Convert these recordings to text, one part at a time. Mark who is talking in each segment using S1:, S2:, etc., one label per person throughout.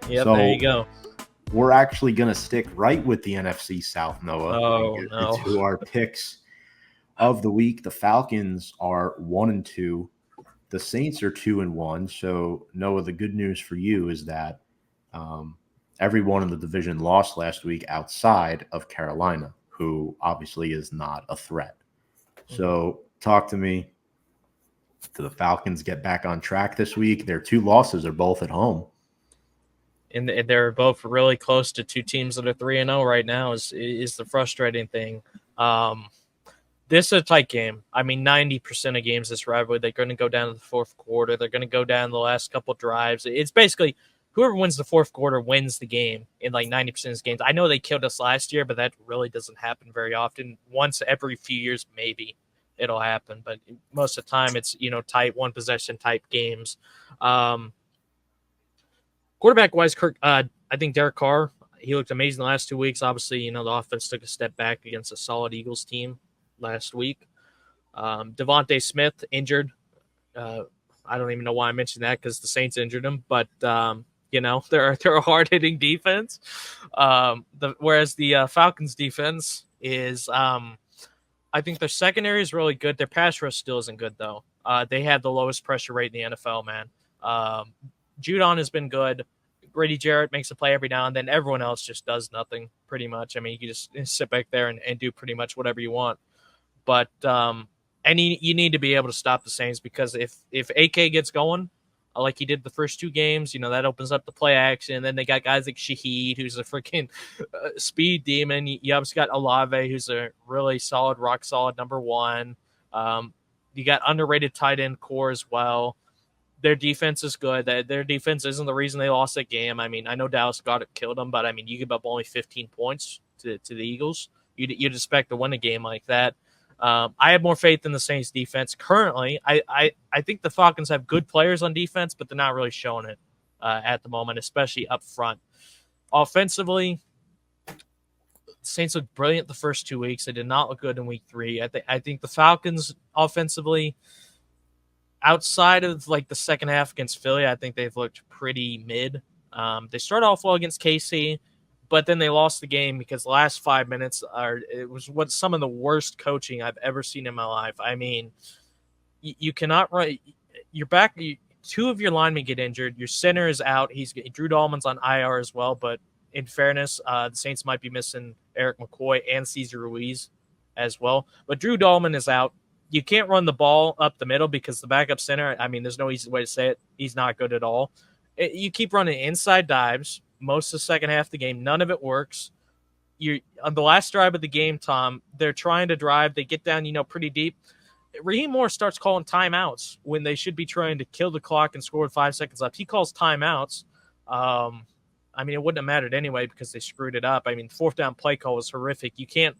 S1: Yep, there
S2: So
S1: you go.
S2: we're actually going to stick right with the NFC South, Noah, and
S1: Oh
S2: get
S1: no.
S2: into our picks of the week. The Falcons are 1-2. The Saints are 2-1. So Noah, the good news for you is that um, everyone in the division lost last week outside of Carolina, who obviously is not a threat. So talk to me. Do the Falcons get back on track this week? Their two losses are both at home.
S1: And they're both really close to two teams that are 3-0 right now. Is the frustrating thing. Um, this is a tight game. I mean, 90% of games this rivalry, they're going to go down to the fourth quarter. They're going to go down the last couple drives. It's basically whoever wins the fourth quarter wins the game in like 90% of these games. I know they killed us last year, but that really doesn't happen very often. Once every few years, maybe it'll happen, but most of the time it's tight one possession type games. Um, Quarterback wise, Kirk, I think Derek Carr, he looked amazing the last 2 weeks. Obviously, the offense took a step back against a solid Eagles team last week. Devontae Smith injured. Uh, I don't even know why I mentioned that because the Saints injured him, but they're a hard hitting defense. Whereas the Falcons defense is, I think their secondary is really good. Their pass rush still isn't good though. They have the lowest pressure rate in the NFL, man. Judon has been good. Grady Jarrett makes a play every now and then. Everyone else just does nothing, pretty much. I mean, you can just sit back there and do pretty much whatever you want. But and you need to be able to stop the Saints because if AK gets going, like he did the first two games, that opens up the play action. And then they got guys like Shaheed, who's a freaking speed demon. You obviously got Olave, who's a really solid, rock solid number one. You got underrated tight end core as well. Their defense is good. Their defense isn't the reason they lost that game. I mean, I know Dallas got it, killed them, but I mean, you give up only 15 points to the Eagles. You'd expect to win a game like that. I have more faith in the Saints defense currently. I think the Falcons have good players on defense, but they're not really showing it at the moment, especially up front. Offensively, Saints looked brilliant the first 2 weeks. They did not look good in week 3. I think the Falcons offensively, outside of like the second half against Philly, I think they've looked pretty mid. They started off well against KC, but then they lost the game because the last 5 minutes it was what some of the worst coaching I've ever seen in my life. I mean, you cannot run. You're back. Two of your linemen get injured. Your center is out. Drew Dahlman's on IR as well. But in fairness, the Saints might be missing Eric McCoy and Cesar Ruiz as well. But Drew Dahlman is out. You can't run the ball up the middle because the backup center, I mean, there's no easy way to say it. He's not good at all. You keep running inside dives most of the second half of the game. None of it works. You on the last drive of the game, Tom, they're trying to drive. They get down, pretty deep. Raheem Moore starts calling timeouts when they should be trying to kill the clock and score with 5 seconds left. He calls timeouts. I mean, it wouldn't have mattered anyway because they screwed it up. I mean, fourth down play call was horrific. You can't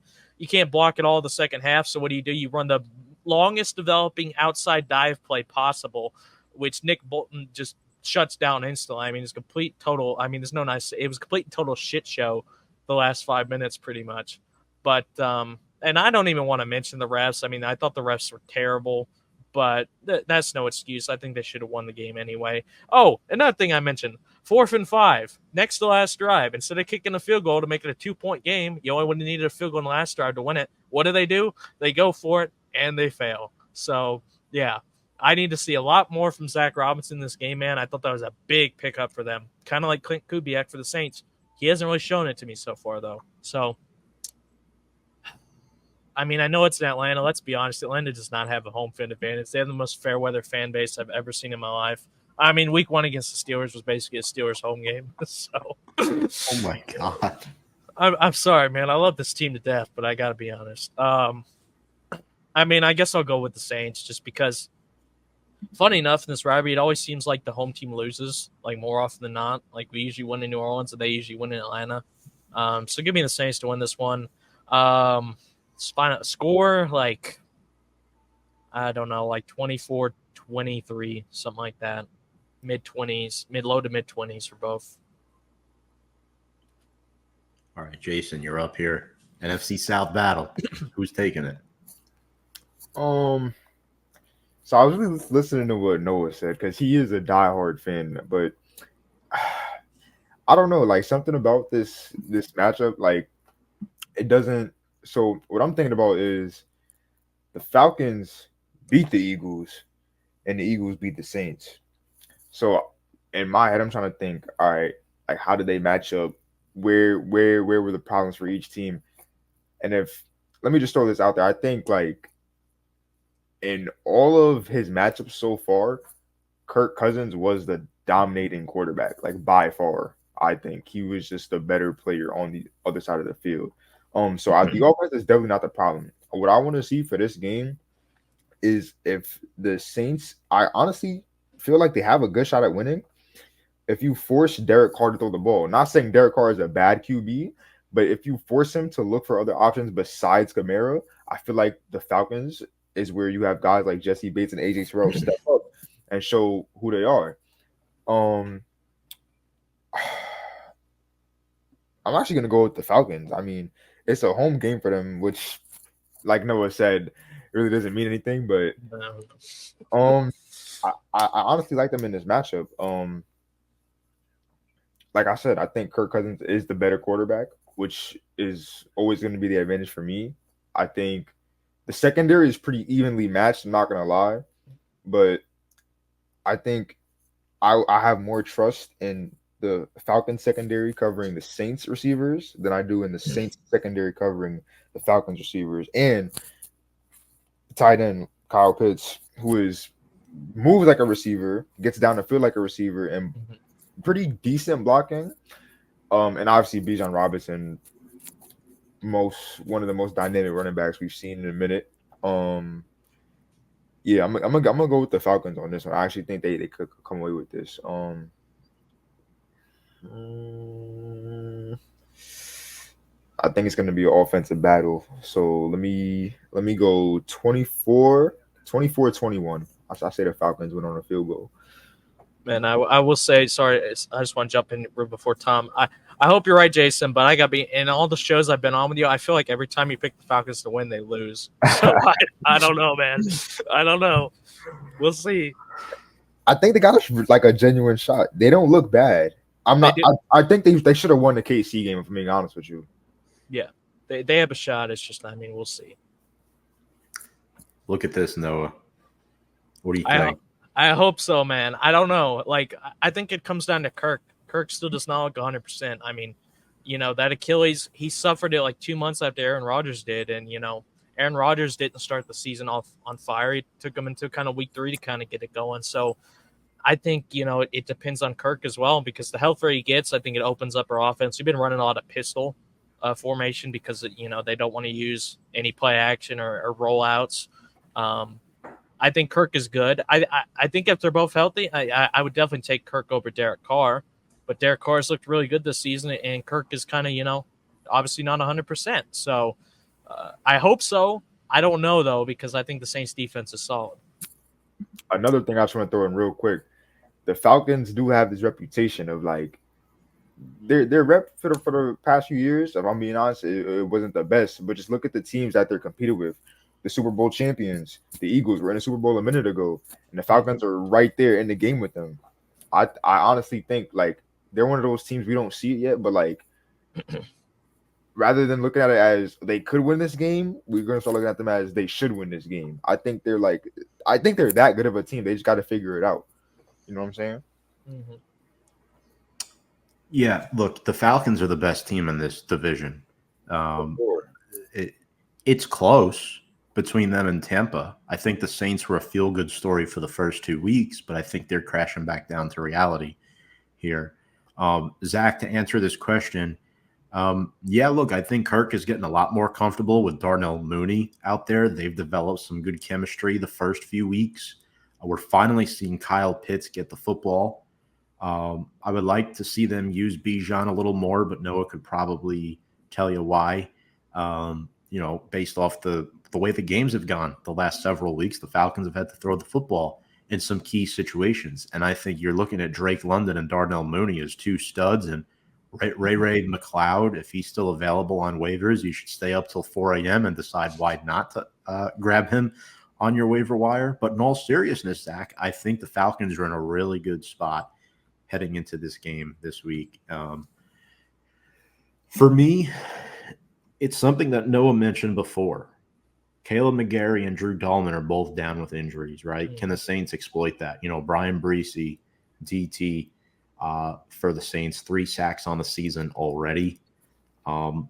S1: block it all the second half. So what do? You run the longest developing outside dive play possible, which Nick Bolton just shuts down instantly. I mean, it's complete total. I mean, there's no nice. It was a complete total shit show the last 5 minutes, pretty much. But and I don't even want to mention the refs. I mean, I thought the refs were terrible, but that's no excuse. I think they should have won the game anyway. Oh, another thing I mentioned, 4th and 5, next to last drive. Instead of kicking a field goal to make it a 2-point game, you only would have needed a field goal in the last drive to win it. What do? They go for it, and they fail. So, yeah, I need to see a lot more from Zach Robinson in this game, man. I thought that was a big pickup for them. Kind of like Clint Kubiak for the Saints. He hasn't really shown it to me so far, though. So, I mean, I know it's in Atlanta. Let's be honest. Atlanta does not have a home field advantage. They have the most fair weather fan base I've ever seen in my life. I mean, week 1 against the Steelers was basically a Steelers home game. So,
S2: Oh my God.
S1: I'm sorry, man. I love this team to death, but I got to be honest. I mean, I guess I'll go with the Saints just because, funny enough, in this rivalry, it always seems like the home team loses, like more often than not. Like we usually win in New Orleans, and they usually win in Atlanta. So give me the Saints to win this one. Score, like, I don't know, like 24-23, something like that. Mid-20s, low to mid-20s for both.
S2: All right, Jason, you're up here. NFC South battle. Who's taking it?
S3: So I was listening to what Noah said because he is a diehard fan, but I don't know, like something about this matchup, like it doesn't. So what I'm thinking about is the Falcons beat the Eagles and the Eagles beat the Saints. So in my head, I'm trying to think, all right, like how did they match up? Where were the problems for each team? And if let me just throw this out there, I think like in all of his matchups so far, Kirk Cousins was the dominating quarterback, like by far. I think he was just a better player on the other side of the field. The offense is definitely not the problem. What I want to see for this game is if the Saints, I honestly feel like they have a good shot at winning. If you force Derek Carr to throw the ball, not saying Derek Carr is a bad QB, but if you force him to look for other options besides Kamara, I feel like the Falcons is where you have guys like Jesse Bates and AJ Terrell step up and show who they are. Um, I'm actually gonna go with the Falcons. I mean, it's a home game for them, which, like Noah said, really doesn't mean anything. But
S1: No.
S3: um, I honestly like them in this matchup. Like I said, I think Kirk Cousins is the better quarterback, which is always going to be the advantage for me. I think the secondary is pretty evenly matched. I'm not gonna lie, but I think I have more trust in the Falcons secondary covering the Saints receivers than I do in the Saints secondary covering the Falcons receivers. And tight end Kyle Pitts, who is moves like a receiver, gets down the field like a receiver, and pretty decent blocking. And obviously Bijan Robinson, one of the most dynamic running backs we've seen in a minute. Yeah, I'm gonna go with the Falcons on this one. I actually think they could come away with this. Mm, I think it's gonna be an offensive battle. So let me go 24-21. I say the Falcons went on a field goal.
S1: Man, I will say, sorry, I just want to jump in before Tom. I hope you're right, Jason, but I got to be in all the shows I've been on with you. I feel like every time you pick the Falcons to win, they lose. So I don't know, man. I don't know. We'll see.
S3: I think they got like a genuine shot. They don't look bad. I'm
S1: They
S3: not.
S1: do.
S3: I think they should have won the KC game. If I'm being honest with you.
S1: Yeah, they have a shot. It's just, I mean, we'll see.
S2: Look at this, Noah. What do you
S1: I
S2: think?
S1: I hope so, man. I don't know. Like, I think it comes down to Kirk. Kirk still does not look 100%. I mean, that Achilles, he suffered it like 2 months after Aaron Rodgers did. And, Aaron Rodgers didn't start the season off on fire. He took him into kind of week 3 to kind of get it going. So I think, it depends on Kirk as well because the healthier he gets, I think it opens up our offense. We've been running a lot of pistol formation because, they don't want to use any play action or rollouts. I think Kirk is good. I think if they're both healthy, I would definitely take Kirk over Derek Carr. But Derek Carr has looked really good this season, and Kirk is kind of, obviously not 100%. So I hope so. I don't know, though, because I think the Saints defense is solid.
S3: Another thing I just want to throw in real quick: the Falcons do have this reputation of like their rep for the past few years. If I'm being honest, it wasn't the best. But just look at the teams that they're competed with. The Super Bowl champions, the Eagles, were in the Super Bowl a minute ago, and the Falcons are right there in the game with them. I honestly think like they're one of those teams we don't see it yet, but like rather than looking at it as they could win this game, we're gonna start looking at them as they should win this game. I think they're that good of a team. They just got to figure it out. You know what I'm saying?
S1: Mm-hmm.
S2: Yeah, look, the Falcons are the best team in this division.
S3: For
S2: Um,
S3: sure.
S2: it's close between them and Tampa. I think the Saints were a feel-good story for the first 2 weeks, but I think they're crashing back down to reality here. Zach, to answer this question, yeah, look, I think Kirk is getting a lot more comfortable with Darnell Mooney out there. They've developed some good chemistry the first few weeks. We're finally seeing Kyle Pitts get the football. I would like to see them use Bijan a little more, but Noah could probably tell you why. Based off the way the games have gone the last several weeks, the Falcons have had to throw the football in some key situations. And I think you're looking at Drake London and Darnell Mooney as two studs. And Ray McLeod, if he's still available on waivers, you should stay up till 4 a.m. and decide why not to grab him on your waiver wire. But in all seriousness, Zach, I think the Falcons are in a really good spot heading into this game this week. For me, it's something that Noah mentioned before. Caleb McGarry and Drew Dahlman are both down with injuries, right? Can the Saints exploit that? Brian Breesy, DT, for the Saints, 3 sacks on the season already. I'm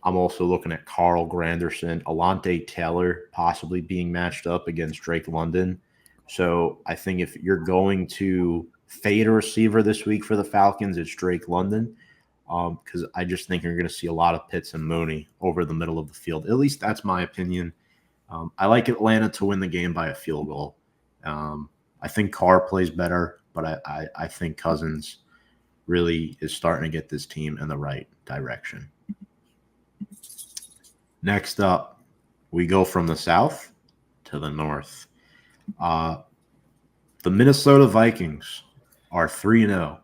S2: also looking at Carl Granderson, Alante Taylor possibly being matched up against Drake London. So I think if you're going to fade a receiver this week for the Falcons, it's Drake London. Because I just think you're going to see a lot of Pitts and Mooney over the middle of the field. At least that's my opinion. I like Atlanta to win the game by a field goal. I think Carr plays better, but I think Cousins really is starting to get this team in the right direction. Next up, we go from the south to the north. The Minnesota Vikings are 3-0.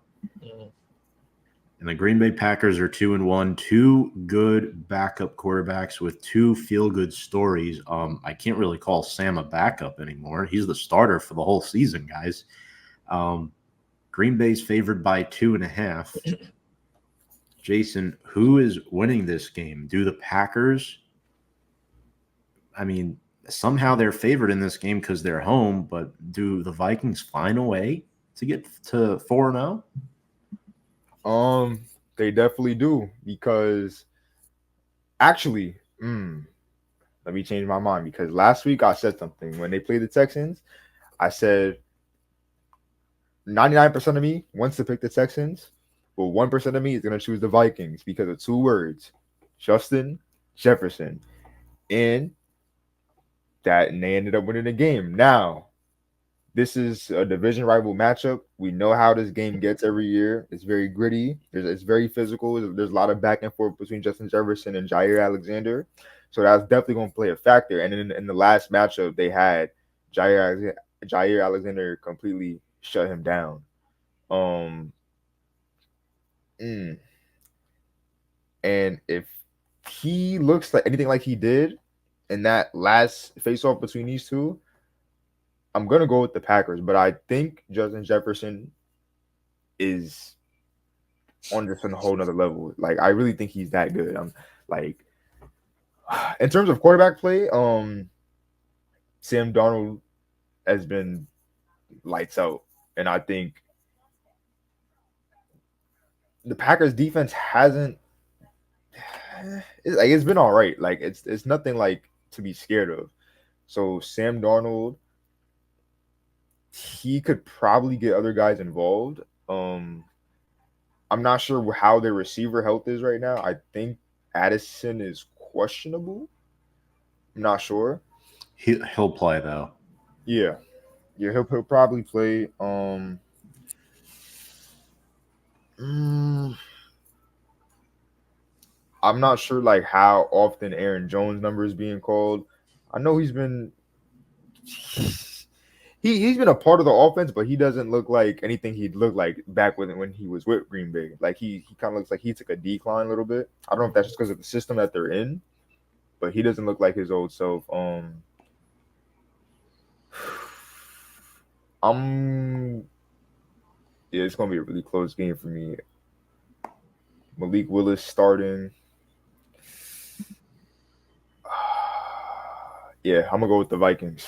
S2: And the Green Bay Packers are 2-1. 2 good backup quarterbacks with 2 feel-good stories. I can't really call Sam a backup anymore. He's the starter for the whole season, guys. Green Bay's favored by 2.5. Jason, who is winning this game? Do the Packers? I mean, somehow they're favored in this game because they're home, but do the Vikings find a way to get to 4-0?
S3: They definitely do, because actually, let me change my mind, because last week I said something when they played the Texans. I said 99% of me wants to pick the Texans, but 1% of me is going to choose the Vikings because of 2 words: Justin Jefferson. And they ended up winning the game. Now, this is a division rival matchup. We know how this game gets every year. It's very gritty. It's very physical. There's a lot of back and forth between Justin Jefferson and Jair Alexander. So that's definitely going to play a factor. And in the last matchup, they had Jair Alexander completely shut him down. And if he looks like anything like he did in that last face-off between these two, I'm going to go with the Packers, but I think Justin Jefferson is on just a whole nother level. Like, I really think he's that good. I'm like, in terms of quarterback play, Sam Darnold has been lights out, and I think the Packers defense hasn't. It's been all right. Like, it's nothing like to be scared of. So Sam Darnold, he could probably get other guys involved. I'm not sure how their receiver health is right now. I think Addison is questionable. I'm not sure.
S2: He'll play though.
S3: Yeah, he'll probably play. I'm not sure like how often Aaron Jones' number is being called. I know he's been he's been a part of the offense, but he doesn't look like anything he'd look like back when he was with Green Bay. Like he kind of looks like he took a decline a little bit. I don't know if that's just because of the system that they're in, but he doesn't look like his old self. Yeah, it's gonna be a really close game for me. Malik Willis starting. Yeah, I'm gonna go with the Vikings.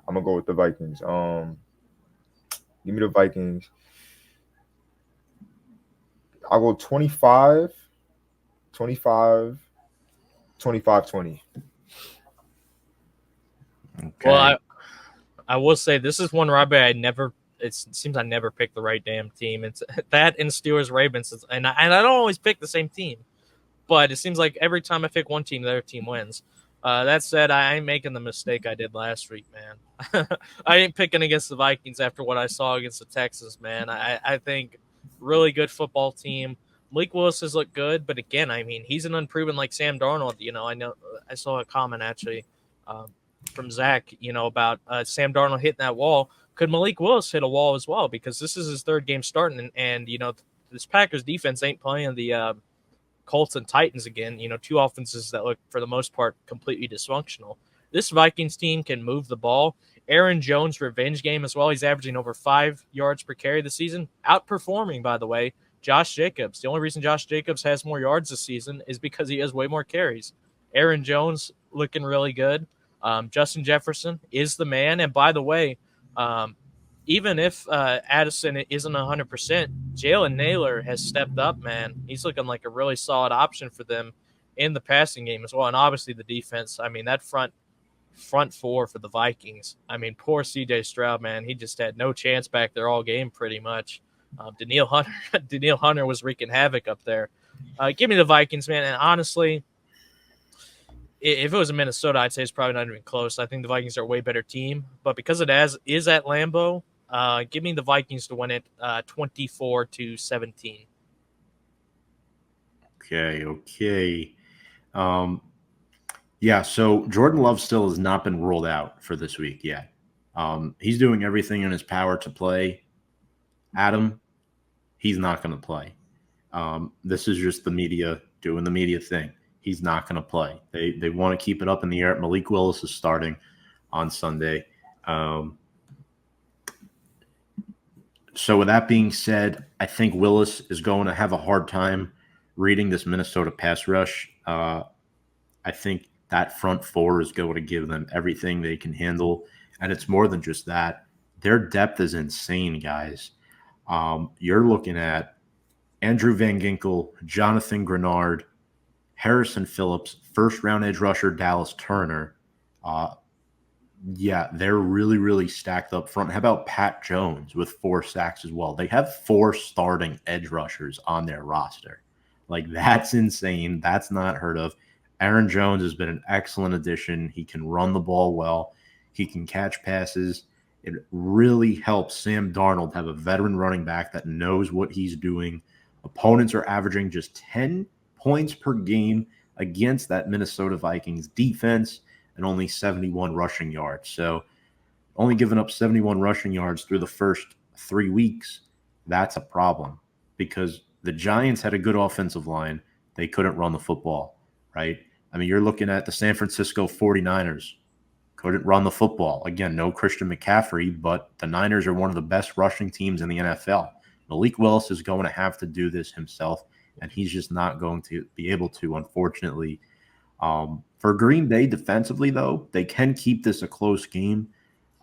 S3: Give me the Vikings. I'll go 25, 20.
S2: Okay.
S1: Well, I will say this is one, Robbie, it seems I never pick the right damn team. It's that and Steelers Ravens, and I don't always pick the same team, but it seems like every time I pick one team, the other team wins. That said, I ain't making the mistake I did last week, man. I ain't picking against the Vikings after what I saw against the Texans, man. I think really good football team. Malik Willis has looked good, but again, I mean, he's an unproven like Sam Darnold. I know I saw a comment actually from Zach, about Sam Darnold hitting that wall. Could Malik Willis hit a wall as well? Because this is his 3rd game starting, and this Packers defense ain't playing the Colts and Titans again, 2 offenses that look, for the most part, completely dysfunctional. This Vikings team can move the ball, Aaron Jones' revenge game as well. He's averaging over 5 yards per carry this season, outperforming, by the way, Josh Jacobs. The only reason Josh Jacobs has more yards this season is because he has way more carries. Aaron Jones looking really good. Justin Jefferson is the man. And by the way, even if Addison isn't 100%, Jalen Naylor has stepped up, man. He's looking like a really solid option for them in the passing game as well. And obviously the defense. I mean, that front four for the Vikings. I mean, poor C.J. Stroud, man. He just had no chance back there all game pretty much. Daniil Hunter was wreaking havoc up there. Give me the Vikings, man. And honestly, if it was in Minnesota, I'd say it's probably not even close. I think the Vikings are a way better team. But because it is at Lambeau, give me the Vikings to win it 24-17.
S2: Okay. Yeah, so Jordan Love still has not been ruled out for this week yet. He's doing everything in his power to play. Adam, he's not going to play. This is just the media doing the media thing. He's not going to play. They want to keep it up in the air. Malik Willis is starting on Sunday. So with that being said, I think Willis is going to have a hard time reading this Minnesota pass rush. I think that front four is going to give them everything they can handle. And it's more than just that. Their depth is insane, guys. You're looking at Andrew Van Ginkel, Jonathan Grenard, Harrison Phillips, first-round edge rusher Dallas Turner. Yeah, they're really, really stacked up front. How about Pat Jones with 4 sacks as well? They have 4 starting edge rushers on their roster. Like, that's insane. That's not heard of. Aaron Jones has been an excellent addition. He can run the ball well. He can catch passes. It really helps Sam Darnold have a veteran running back that knows what he's doing. Opponents are averaging just 10 points per game against that Minnesota Vikings defense and only 71 rushing yards. So only giving up 71 rushing yards through the first 3 weeks, that's a problem because the Giants had a good offensive line. They couldn't run the football, right? I mean, you're looking at the San Francisco 49ers. Couldn't run the football. Again, no Christian McCaffrey, but the Niners are one of the best rushing teams in the NFL. Malik Willis is going to have to do this himself, and he's just not going to be able to, unfortunately. For Green Bay defensively, though, they can keep this a close game.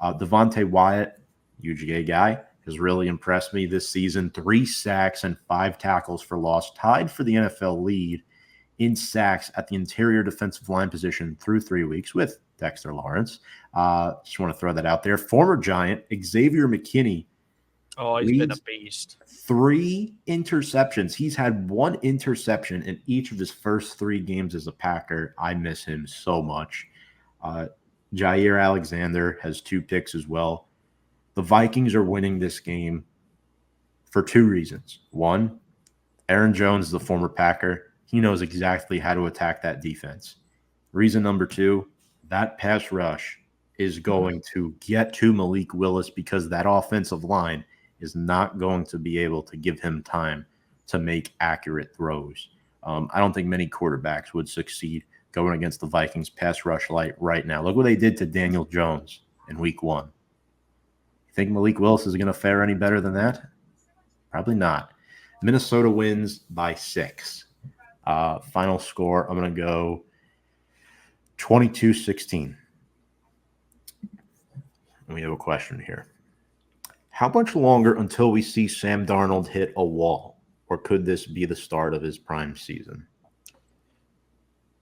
S2: Devontae Wyatt, UGA guy, has really impressed me this season. 3 sacks and 5 tackles for loss, tied for the NFL lead in sacks at the interior defensive line position through 3 weeks with Dexter Lawrence. Just want to throw that out there. Former Giant, Xavier McKinney.
S1: Oh, he's been a beast.
S2: 3 interceptions. He's had 1 interception in each of his first 3 games as a Packer. I miss him so much. Jair Alexander has 2 picks as well. The Vikings are winning this game for 2 reasons. 1, Aaron Jones is a former Packer. He knows exactly how to attack that defense. Reason number 2, that pass rush is going to get to Malik Willis because that offensive line is not going to be able to give him time to make accurate throws. I don't think many quarterbacks would succeed going against the Vikings pass rush right now. Look what they did to Daniel Jones in week 1. You think Malik Willis is going to fare any better than that? Probably not. Minnesota wins by 6. Final score, I'm going to go 22-16. We have a question here. How much longer until we see Sam Darnold hit a wall? Or could this be the start of his prime season?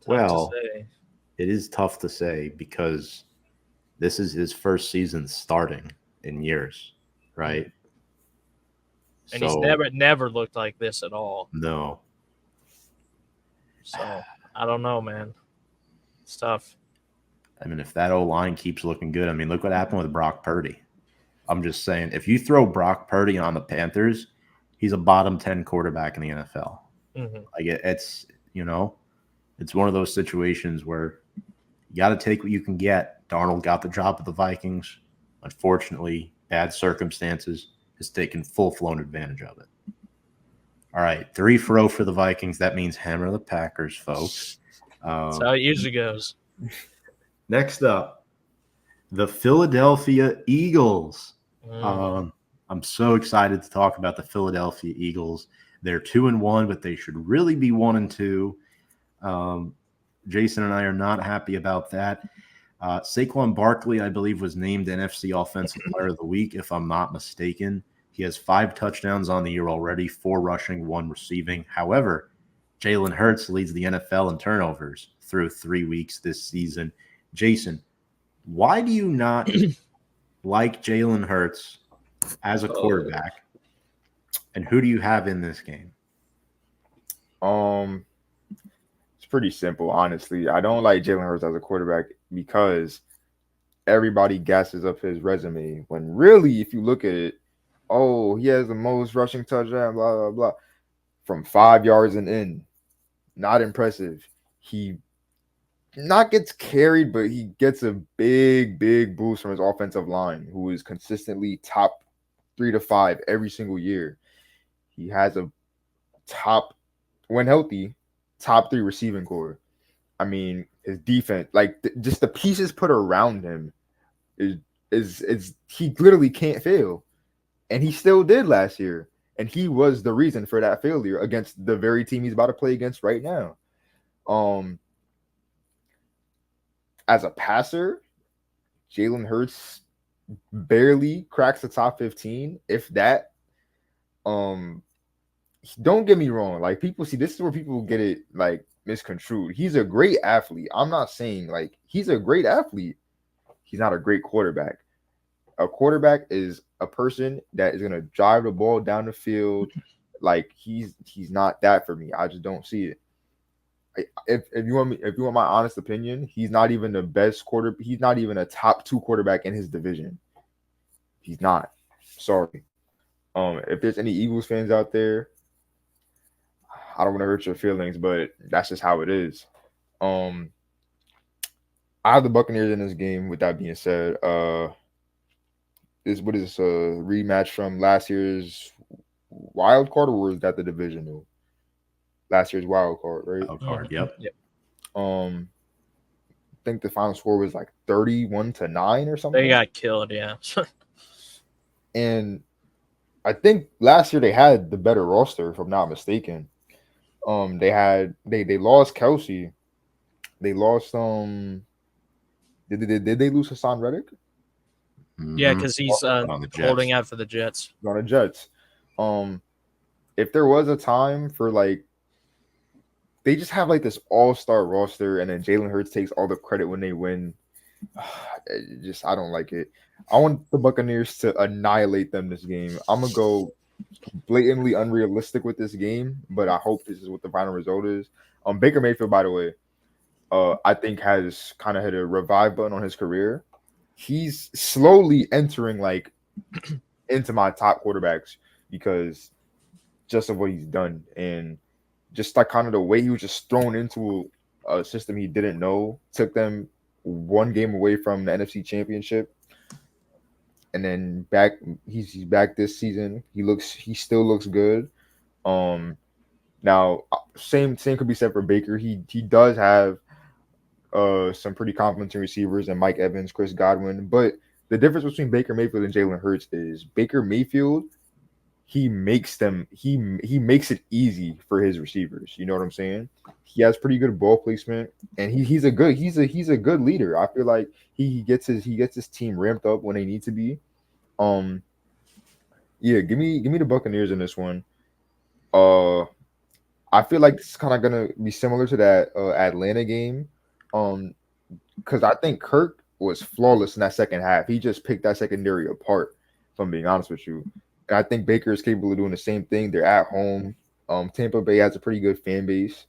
S2: It is tough to say because this is his first season starting in years, right?
S1: And he's never looked like this at all.
S2: No.
S1: So, I don't know, man. It's tough.
S2: I mean, if that O-line keeps looking good, I mean, look what happened with Brock Purdy. I'm just saying, if you throw Brock Purdy on the Panthers, he's a bottom 10 quarterback in the NFL.
S1: Mm-hmm.
S2: Like it's, it's one of those situations where you got to take what you can get. Darnold got the job with the Vikings. Unfortunately, bad circumstances, has taken full-flown advantage of it. All right, 3-0 for the Vikings. That means hammer the Packers, folks.
S1: That's how it usually goes.
S2: Next up, The Philadelphia Eagles.
S1: Mm.
S2: I'm so excited to talk about the Philadelphia Eagles. They're 2-1, but they should really be 1-2. Jason and I are not happy about that. Saquon Barkley, I believe, was named NFC Offensive Player of the Week, if I'm not mistaken. He has 5 touchdowns on the year already, 4 rushing, 1 receiving. However, Jalen Hurts leads the NFL in turnovers through 3 weeks this season. Jason, why do you not like Jalen Hurts as a quarterback, and who do you have in this game?
S3: It's pretty simple, honestly. I don't like Jalen Hurts as a quarterback because everybody gasses up his resume when really, if you look at it, oh, he has the most rushing touchdown, blah blah blah, from 5 yards and in. Not impressive. He not gets carried, but he gets a big boost from his offensive line, who is consistently top 3 to 5 every single year. He has a top, when healthy, top 3 receiving core. I mean, his defense, like just the pieces put around him, is is he literally can't fail, and he still did last year, and he was the reason for that failure against the very team he's about to play against right now. Um, as a passer, Jalen Hurts barely cracks the top 15, if that. Um, don't get me wrong. Like people see, this is where people get it like misconstrued. He's a great athlete. I'm not saying like he's a great athlete. He's not a great quarterback. A quarterback is a person that is gonna drive the ball down the field. Like he's not that for me. I just don't see it. If you want me, if you want my honest opinion, he's not even the best quarter. He's not even a top 2 quarterback in his division. He's not. Sorry. If there's any Eagles fans out there, I don't want to hurt your feelings, but that's just how it is. Um, I have the Buccaneers in this game. With that being said, what is this, a rematch from last year's wild card, or is that the divisional? Last year's wild card, right?
S2: Oh, card. Yep.
S1: Yep.
S3: I think the final score was like 31-9 or something.
S1: They got killed, yeah.
S3: And I think last year they had the better roster, if I'm not mistaken. They lost Kelsey. They lost did they lose Hassan Reddick?
S1: Yeah, because he's
S2: On the Jets.
S1: holding out for the Jets.
S3: On the Jets. If there was a time for like, they just have like this all-star roster, and then Jalen Hurts takes all the credit when they win. I don't like it. I want the Buccaneers to annihilate them this game. I'm gonna go blatantly unrealistic with this game, but I hope this is what the final result is. Baker Mayfield, by the way, I think has kind of hit a revive button on his career. He's slowly entering like into my top quarterbacks because just of what he's done, and just like kind of the way he was just thrown into a system he didn't know, took them one game away from the NFC Championship, and then back he's back this season. He still looks good. Now same could be said for Baker. He does have some pretty complimentary receivers and Mike Evans, Chris Godwin, but the difference between Baker Mayfield and Jalen Hurts is Baker Mayfield, he makes it easy for his receivers. You know what I'm saying? He has pretty good ball placement, and he's a good leader. I feel like he gets his team ramped up when they need to be. Yeah, give me the Buccaneers in this one. I feel like this is kind of gonna be similar to that Atlanta game, because I think Kirk was flawless in that second half. He just picked that secondary apart, if I'm being honest with you. And I think Baker is capable of doing the same thing. They're at home. Tampa Bay has a pretty good fan base,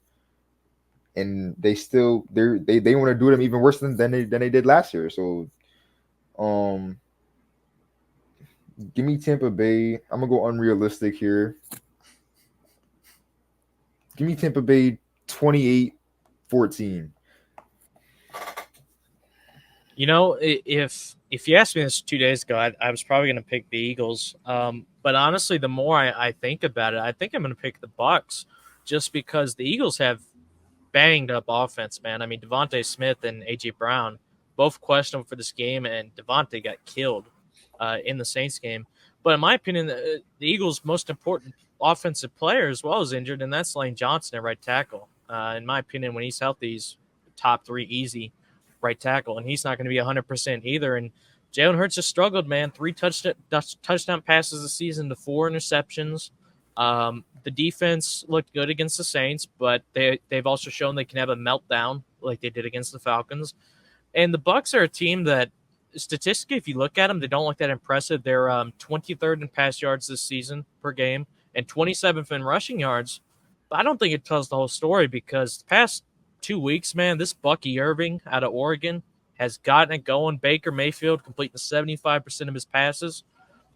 S3: and they want to do them even worse than they did last year. So, give me Tampa Bay. I'm gonna go unrealistic here. Give me Tampa Bay 28-14.
S1: You know, if you asked me this 2 days ago, I was probably going to pick the Eagles. But honestly, the more I think about it, I think I'm going to pick the Bucks, just because the Eagles have banged up offense, man. I mean, Devontae Smith and AJ Brown, both questionable for this game, and Devontae got killed in the Saints game. But in my opinion, the Eagles' most important offensive player as well is injured, and that's Lane Johnson at right tackle. In my opinion, when he's healthy, he's top 3 easy right tackle, and he's not going to be 100% either. And Jalen Hurts has struggled, man. 3 touchdown passes this season to 4 interceptions. The defense looked good against the Saints, but they've also shown they can have a meltdown like they did against the Falcons. And the Bucs are a team that, statistically, if you look at them, they don't look that impressive. They're 23rd in pass yards this season per game and 27th in rushing yards. But I don't think it tells the whole story, because the past 2 weeks, man, this Bucky Irving out of Oregon has gotten it going. Baker Mayfield completing 75% of his passes.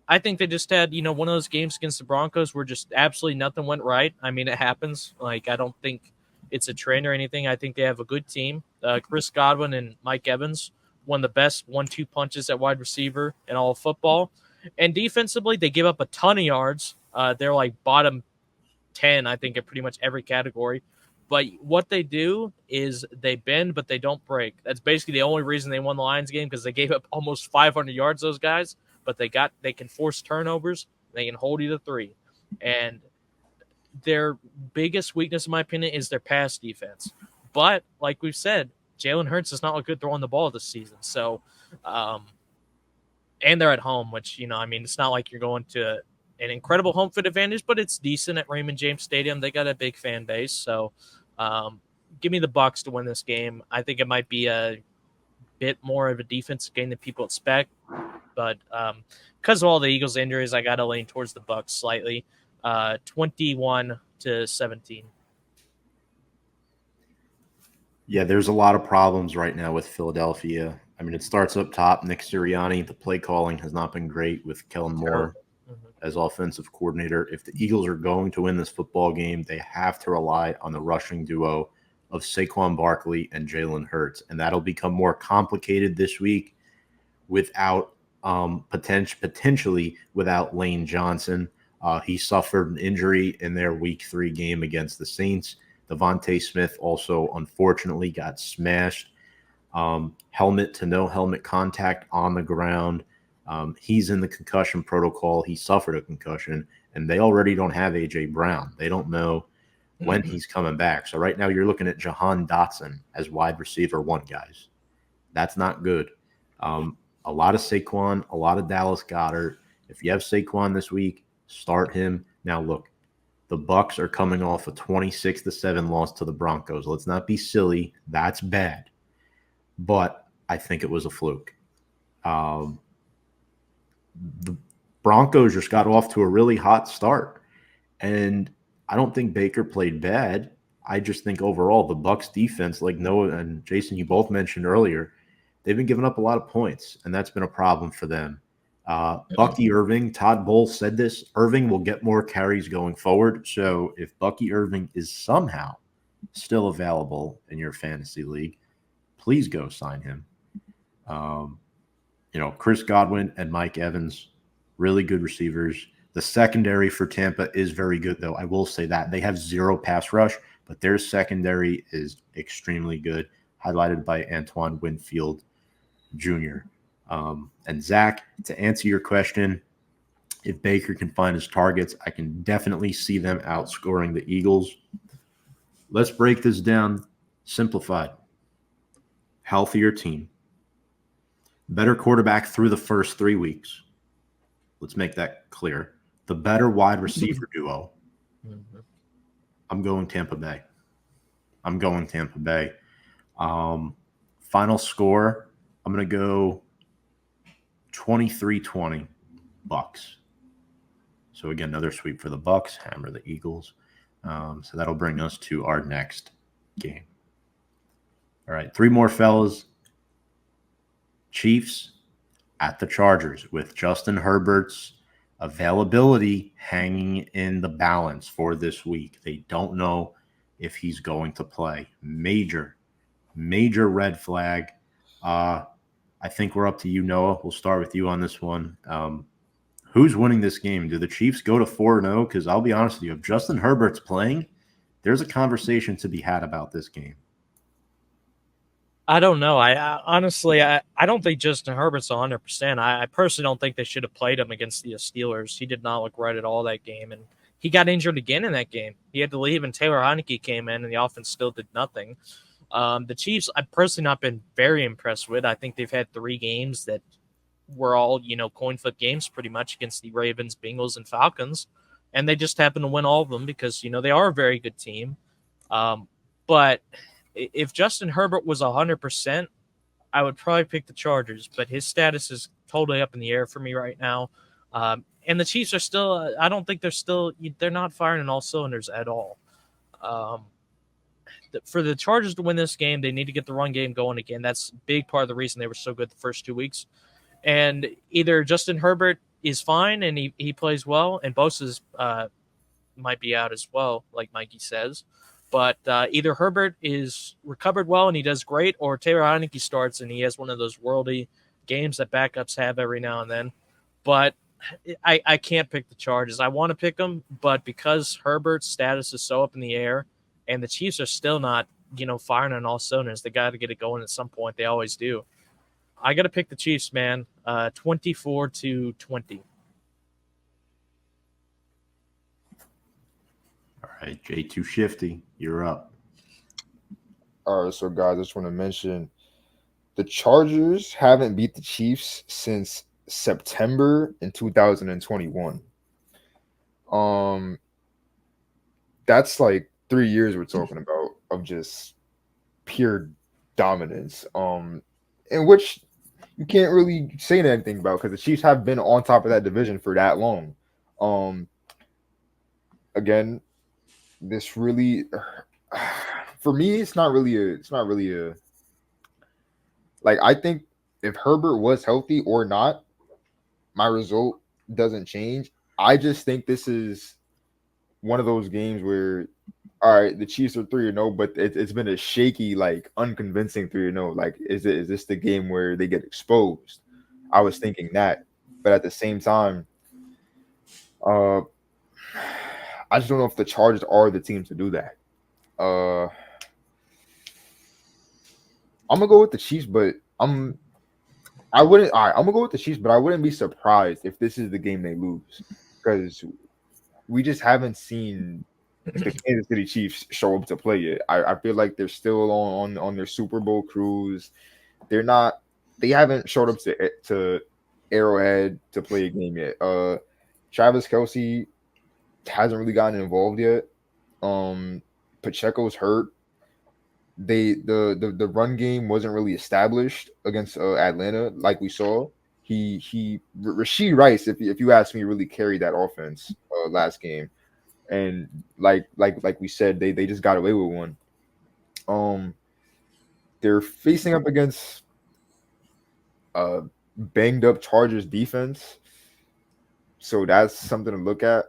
S1: I think they just had, one of those games against the Broncos where just absolutely nothing went right. I mean, it happens. Like, I don't think it's a trend or anything. I think they have a good team. Chris Godwin and Mike Evans, one of the best 1-2 punches at wide receiver in all of football. And defensively, they give up a ton of yards. They're like bottom 10, I think, in pretty much every category. But what they do is they bend, but they don't break. That's basically the only reason they won the Lions game, because they gave up almost 500 yards, those guys. But they can force turnovers. They can hold you to 3. And their biggest weakness, in my opinion, is their pass defense. But like we've said, Jalen Hurts does not look good throwing the ball this season. So, and they're at home, which, it's not like you're going to an incredible home field advantage, but it's decent at Raymond James Stadium. They got a big fan base. So, give me the Bucs to win this game. I think it might be a bit more of a defensive game than people expect. But because of all the Eagles' injuries, I got to lean towards the Bucs slightly. 21-17.
S2: Yeah, there's a lot of problems right now with Philadelphia. I mean, it starts up top. Nick Sirianni, the play calling has not been great with Kellen Moore as offensive coordinator. If the Eagles are going to win this football game, they have to rely on the rushing duo of Saquon Barkley and Jalen Hurts, and that'll become more complicated this week without potentially without Lane Johnson. He suffered an injury in their Week 3 game against the Saints. Devontae Smith also, unfortunately, got smashed. Helmet to no helmet contact on the ground. He's in the concussion protocol. He suffered a concussion, and they already don't have A.J. Brown. They don't know when he's coming back. So right now you're looking at Jahan Dotson as wide receiver 1, guys. That's not good. A lot of Saquon, a lot of Dallas Goedert. If you have Saquon this week, start him. Now, look, the Bucs are coming off a 26-7 loss to the Broncos. Let's not be silly. That's bad. But I think it was a fluke. The Broncos just got off to a really hot start. And I don't think Baker played bad. I just think overall the Bucs defense, like Noah and Jason, you both mentioned earlier, they've been giving up a lot of points, and that's been a problem for them. Bucky Irving, Todd Bowles said this, Irving will get more carries going forward. So if Bucky Irving is somehow still available in your fantasy league, please go sign him. Chris Godwin and Mike Evans, really good receivers. The secondary for Tampa is very good, though. I will say that. They have 0 pass rush, but their secondary is extremely good, highlighted by Antoine Winfield Jr. And Zach, to answer your question, if Baker can find his targets, I can definitely see them outscoring the Eagles. Let's break this down simplified. Healthier team. Better quarterback through the first 3 weeks. Let's make that clear. The better wide receiver duo. I'm going Tampa Bay. Final score, I'm going to go 23-20 Bucs. So again, another sweep for the Bucs, hammer the Eagles. So that'll bring us to our next game. All right, 3 more fellas. Chiefs at the Chargers with Justin Herbert's availability hanging in the balance for this week. They don't know if he's going to play. Major red flag. I think we're up to you, Noah. We'll start with you on this one. Who's winning this game? Do the Chiefs go to 4-0? Because I'll be honest with you, if Justin Herbert's playing, there's a conversation to be had about this game.
S1: I don't know. I honestly, I don't think Justin Herbert's 100%. I personally don't think they should have played him against the Steelers. He did not look right at all that game, and he got injured again in that game. He had to leave, and Taylor Heineke came in, and the offense still did nothing. The Chiefs, I've personally not been very impressed with. I think they've had 3 games that were all, coin flip games pretty much against the Ravens, Bengals, and Falcons. And they just happen to win all of them because, they are a very good team. But if Justin Herbert was 100%, I would probably pick the Chargers. But his status is totally up in the air for me right now. And the Chiefs are still, I don't think they're not firing in all cylinders at all. For the Chargers to win this game, they need to get the run game going again. That's a big part of the reason they were so good the first 2 weeks. And either Justin Herbert is fine and he plays well, and Bosa's might be out as well, like Mikey says. But either Herbert is recovered well and he does great, or Taylor Heineke starts and he has one of those worldy games that backups have every now and then. But I can't pick the Chargers. I want to pick them, but because Herbert's status is so up in the air and the Chiefs are still not, firing on all cylinders, they got to get it going at some point. They always do. I got to pick the Chiefs, man. 24-20.
S2: All right, J2 Shifty, you're up.
S3: All right, so guys, I just want to mention the Chargers haven't beat the Chiefs since September in 2021. That's like 3 years we're talking about of just pure dominance. In which you can't really say anything about because the Chiefs have been on top of that division for that long. Again, this really for me, it's not really a like I think if Herbert was healthy or not, my result doesn't change. I just think this is one of those games where, all right, the Chiefs are 3-0, but it's been a shaky, like unconvincing 3-0. Like, is this the game where they get exposed? I was thinking that, but at the same time, I just don't know if the Chargers are the team to do that. I'm gonna go with the Chiefs, but I'm gonna go with the Chiefs, but I wouldn't be surprised if this is the game they lose because we just haven't seen the Kansas City Chiefs show up to play yet. I feel like they're still on their Super Bowl cruise. They haven't showed up to Arrowhead to play a game yet. Travis Kelce hasn't really gotten involved yet. Pacheco's hurt. The run game wasn't really established against Atlanta like we saw. Rashid Rice, if you ask me, really carried that offense last game, and like we said, they just got away with one. They're facing up against banged up Chargers defense, so that's something to look at.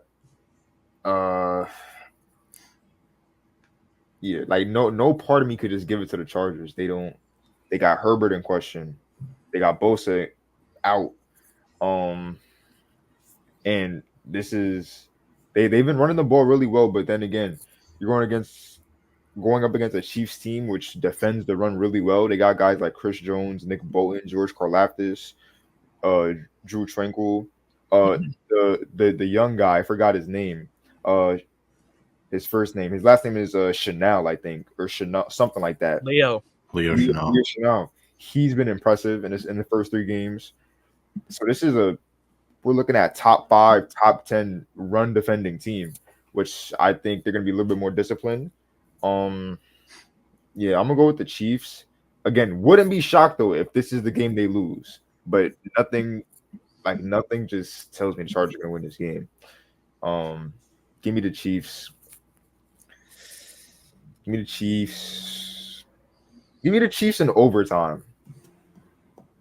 S3: Yeah, like no part of me could just give it to the Chargers. They don't. They got Herbert in question. They got Bosa out. And this is they've been running the ball really well, but then again, you're going up against a Chiefs team which defends the run really well. They got guys like Chris Jones, Nick Bolton, George Karlaftis, Drew Tranquil, the young guy, I forgot his name. His first name. His last name is Chanel, I think, or Chanel, something like that.
S1: Leo
S3: Chanel. He's been impressive in the first 3 games. So we're looking at top 5, top 10 run defending team, which I think they're going to be a little bit more disciplined. Yeah, I'm gonna go with the Chiefs. Again, wouldn't be shocked though if this is the game they lose, but nothing just tells me the Chargers are gonna win this game. Give me the Chiefs. Give me the Chiefs. Give me the Chiefs in overtime.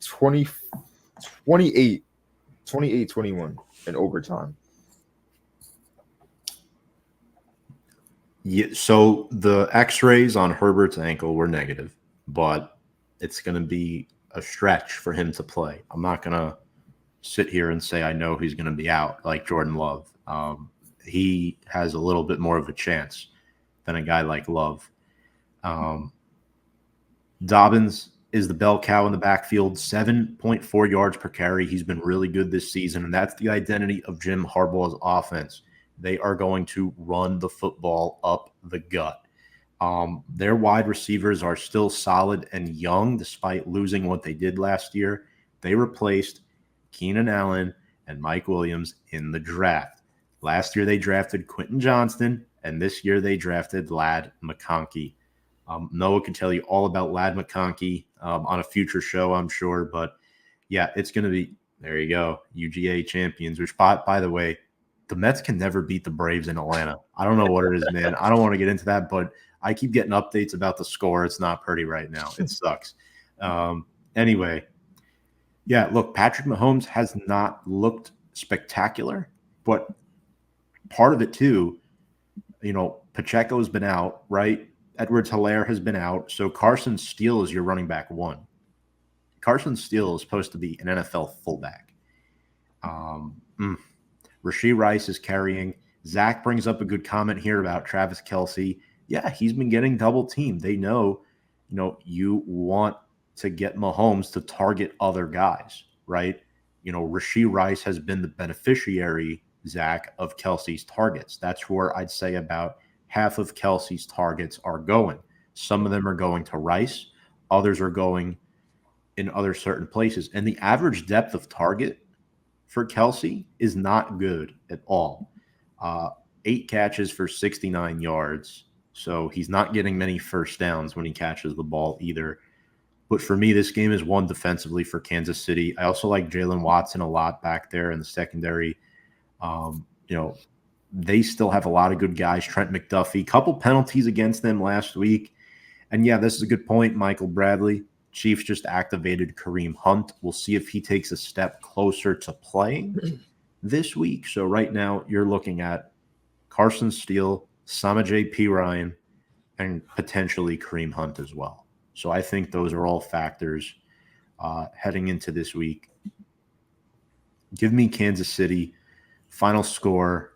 S3: 28-21 in overtime.
S2: Yeah, so the X-rays on Herbert's ankle were negative, but it's going to be a stretch for him to play. I'm not going to sit here and say I know he's going to be out like Jordan Love. He has a little bit more of a chance than a guy like Love. Dobbins is the bell cow in the backfield, 7.4 yards per carry. He's been really good this season, and that's the identity of Jim Harbaugh's offense. They are going to run the football up the gut. Their wide receivers are still solid and young despite losing what they did last year. They replaced Keenan Allen and Mike Williams in the draft. Last year they drafted Quentin Johnston, and this year they drafted Ladd McConkey. Noah can tell you all about Ladd McConkey on a future show, I'm sure. But, yeah, it's going to be – there you go, UGA champions, which, by the way, the Mets can never beat the Braves in Atlanta. I don't know what it is, man. I don't want to get into that, but I keep getting updates about the score. It's not pretty right now. It sucks. Anyway, yeah, look, Patrick Mahomes has not looked spectacular, but part of it too, Pacheco's been out, right? Edwards-Helaire has been out. So Carson Steele is your running back one. Carson Steele is supposed to be an NFL fullback. Rashee Rice is carrying. Zach brings up a good comment here about Travis Kelce. Yeah, he's been getting double teamed. They know, you want to get Mahomes to target other guys, right? Rashee Rice has been the beneficiary, Zach, of Kelce's targets. That's where I'd say about half of Kelce's targets are going. Some of them are going to Rice. Others are going in other certain places. And the average depth of target for Kelce is not good at all. 8 catches for 69 yards. So he's not getting many first downs when he catches the ball either. But for me, this game is won defensively for Kansas City. I also like Jalen Watson a lot back there in the secondary. They still have a lot of good guys. Trent McDuffie, couple penalties against them last week. And yeah, this is a good point, Michael Bradley. Chiefs just activated Kareem Hunt. We'll see if he takes a step closer to playing this week. So right now you're looking at Carson Steele, Samaje Perine, and potentially Kareem Hunt as well. So I think those are all factors heading into this week. Give me Kansas City. Final score.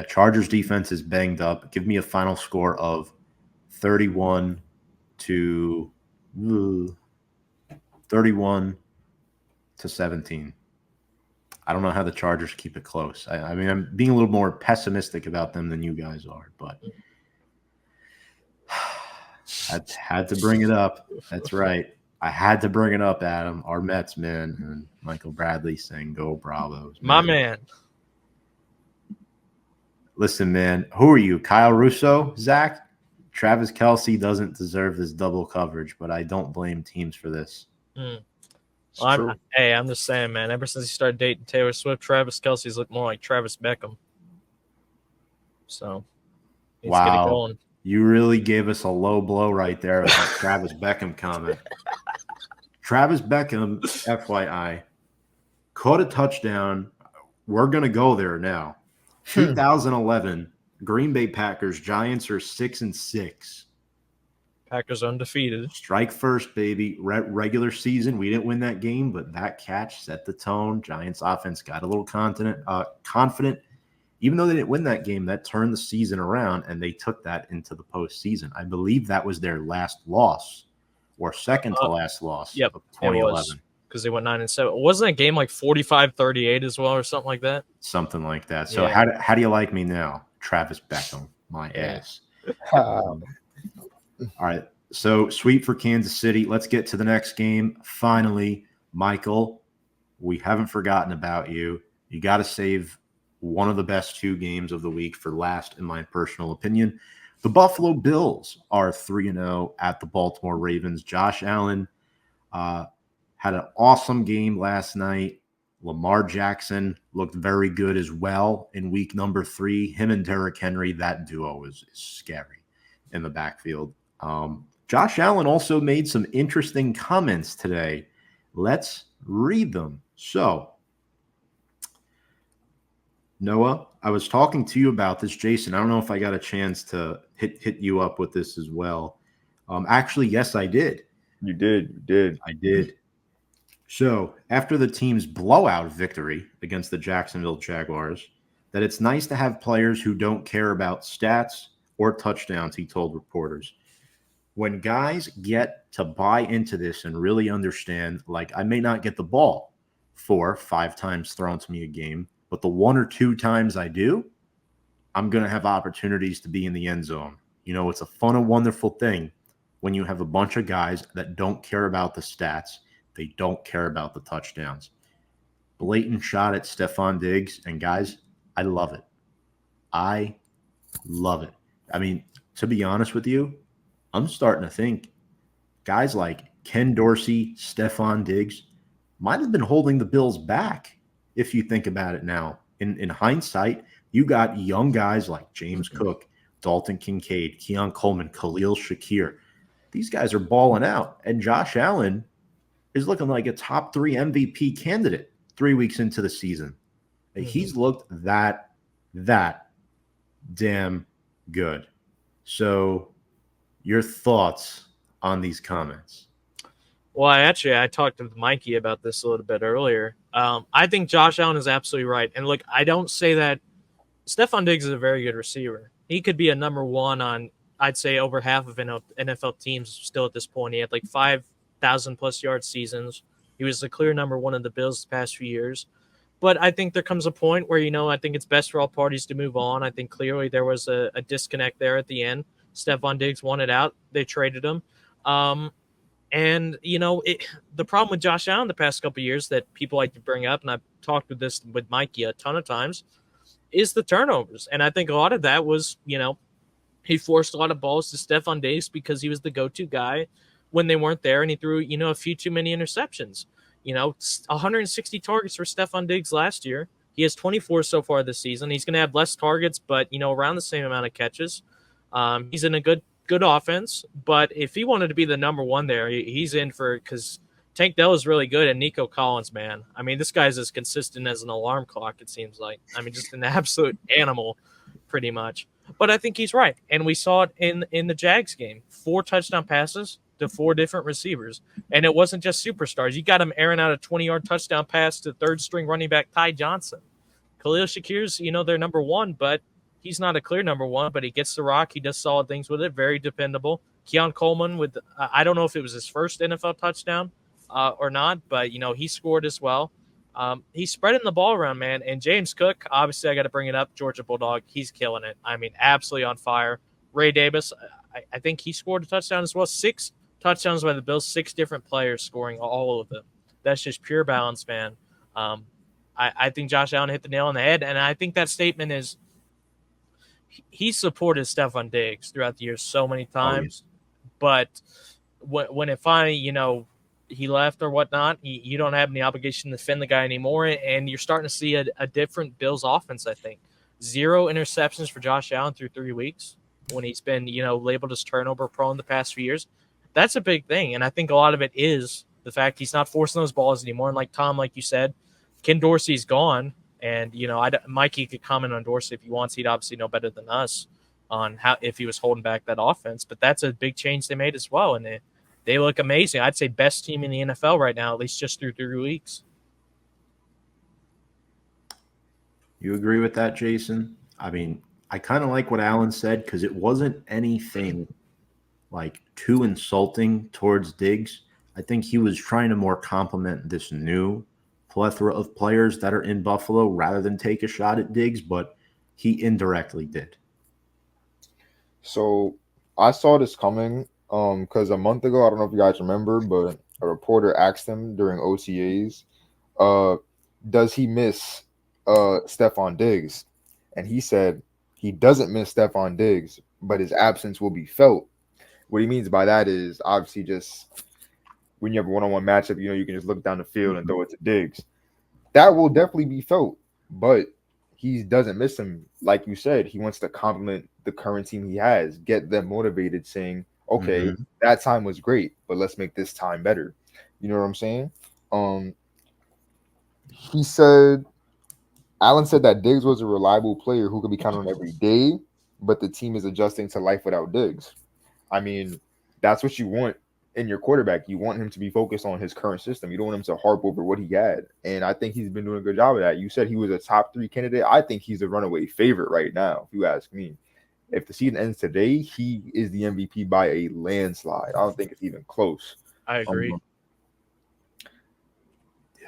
S2: Chargers defense is banged up. Give me a final score of 31 to 17. I don't know how the Chargers keep it close. I mean, I'm being a little more pessimistic about them than you guys are, but I had to bring it up. That's right. I had to bring it up, Adam. Our Mets, man, and Michael Bradley saying go Bravos.
S1: My man.
S2: Listen, man, who are you? Kyle Russo? Zach? Travis Kelce doesn't deserve this double coverage, but I don't blame teams for this.
S1: Well, I'm just saying, man, ever since he started dating Taylor Swift, Travis Kelce's looked more like Travis Beckham. So, let's get it going.
S2: You really gave us a low blow right there with that Travis Beckham comment. Travis Beckham, FYI, caught a touchdown. We're going to go there now. 2011, Green Bay Packers, Giants are 6-6.
S1: Packers undefeated.
S2: Strike first, baby. Regular season, we didn't win that game, but that catch set the tone. Giants offense got a little confident. Even though they didn't win that game, that turned the season around, and they took that into the postseason. I believe that was their last loss, or second to last loss of 2011.
S1: Because they went 9-7. Wasn't a game like 45-38 as well, or something like that?
S2: Something like that. So how do you like me now, Travis Beckham? My ass. All right. So sweep for Kansas City. Let's get to the next game. Finally, Michael, we haven't forgotten about you. You got to save one of the best 2 games of the week for last, in my personal opinion. The Buffalo Bills are 3-0 at the Baltimore Ravens. Josh Allen had an awesome game last night. Lamar Jackson looked very good as well in week number 3. Him and Derrick Henry, that duo is scary in the backfield. Josh Allen also made some interesting comments today. Let's read them. So, Noah, I was talking to you about this. Jason, I don't know if I got a chance to hit you up with this as well. Actually, yes, I did.
S3: You did.
S2: I did. So, after the team's blowout victory against the Jacksonville Jaguars, that it's nice to have players who don't care about stats or touchdowns, he told reporters. when guys get to buy into this and really understand, like, I may not get the ball 4 or 5 times thrown to me a game, but the 1 or 2 times I do, I'm going to have opportunities to be in the end zone. It's a fun and wonderful thing when you have a bunch of guys that don't care about the stats. They don't care about the touchdowns. Blatant shot at Stephon Diggs, and guys, I love it. I love it. I mean, to be honest with you, I'm starting to think guys like Ken Dorsey, Stephon Diggs might have been holding the Bills back if you think about it now. In hindsight, you got young guys like James Cook, Dalton Kincaid, Keon Coleman, Khalil Shakir. These guys are balling out. And Josh Allen is looking like a top 3 MVP candidate 3 weeks into the season. He's looked that damn good. So your thoughts on these comments?
S1: Well, I talked with Mikey about this a little bit earlier. I think Josh Allen is absolutely right. And look, I don't say that Stephon Diggs is a very good receiver. He could be a number one on, I'd say, over half of NFL teams still at this point. He had like 5,000 plus yard seasons. He was the clear number one of the Bills the past few years. But I think there comes a point where, I think it's best for all parties to move on. I think clearly there was a disconnect there at the end. Stephon Diggs wanted out. They traded him. And, the problem with Josh Allen the past couple of years that people like to bring up, and I've talked with Mikey a ton of times, is the turnovers. And I think a lot of that was, he forced a lot of balls to Stephon Diggs because he was the go-to guy when they weren't there, and he threw, a few too many interceptions. 160 targets for Stephon Diggs last year. He has 24 so far this season. He's going to have less targets, but, around the same amount of catches. He's in a good offense, but if he wanted to be the number one there, he's in for, because Tank Dell is really good, and Nico Collins, man. I mean, this guy's as consistent as an alarm clock, it seems like. I mean, just an absolute animal, pretty much. But I think he's right, and we saw it in the Jags game. 4 touchdown passes to 4 different receivers, and it wasn't just superstars. You got him airing out a 20-yard touchdown pass to third-string running back Ty Johnson. Khalil Shakir's, their number one, but he's not a clear number one, but he gets the rock. He does solid things with it. Very dependable. Keon Coleman with, I don't know if it was his first NFL touchdown or not, but, he scored as well. He's spreading the ball around, man. And James Cook, obviously I got to bring it up, Georgia Bulldog. He's killing it. I mean, absolutely on fire. Ray Davis, I think he scored a touchdown as well. 6 touchdowns by the Bills, 6 different players scoring all of them. That's just pure balance, man. I think Josh Allen hit the nail on the head, and I think that statement is, he supported Stephon Diggs throughout the years so many times, but when it finally, he left or whatnot, you don't have any obligation to defend the guy anymore, and you're starting to see a different Bills offense, I think. 0 interceptions for Josh Allen through 3 weeks when he's been, labeled as turnover prone the past few years. That's a big thing, and I think a lot of it is the fact he's not forcing those balls anymore, and like Tom, like you said, Ken Dorsey's gone. And, Mikey could comment on Dorsey if he wants. He'd obviously know better than us on how, if he was holding back that offense. But that's a big change they made as well. And they look amazing. I'd say best team in the NFL right now, at least just through 3 weeks.
S2: You agree with that, Jason? I mean, I kind of like what Alan said because it wasn't anything like too insulting towards Diggs. I think he was trying to more compliment this new plethora of players that are in Buffalo rather than take a shot at Diggs, but he indirectly did.
S3: So I saw this coming because a month ago, I don't know if you guys remember, but a reporter asked him during OTAs, does he miss Stephon Diggs? And he said he doesn't miss Stephon Diggs, but his absence will be felt. What he means by that is obviously just when you have a one-on-one matchup, you can just look down the field and throw it to Diggs. That will definitely be felt, but he doesn't miss him. Like you said, he wants to compliment the current team he has, get them motivated, saying, okay, that time was great, but let's make this time better. You know what I'm saying? Allen said that Diggs was a reliable player who could be counted on every day, but the team is adjusting to life without Diggs. I mean, that's what you want in your quarterback. You want him to be focused on his current system. You don't want him to harp over what he had. And I think he's been doing a good job of that. You said he was a top 3 candidate. I think he's a runaway favorite right now, if you ask me. If the season ends today, he is the MVP by a landslide. I don't think it's even close.
S1: I agree.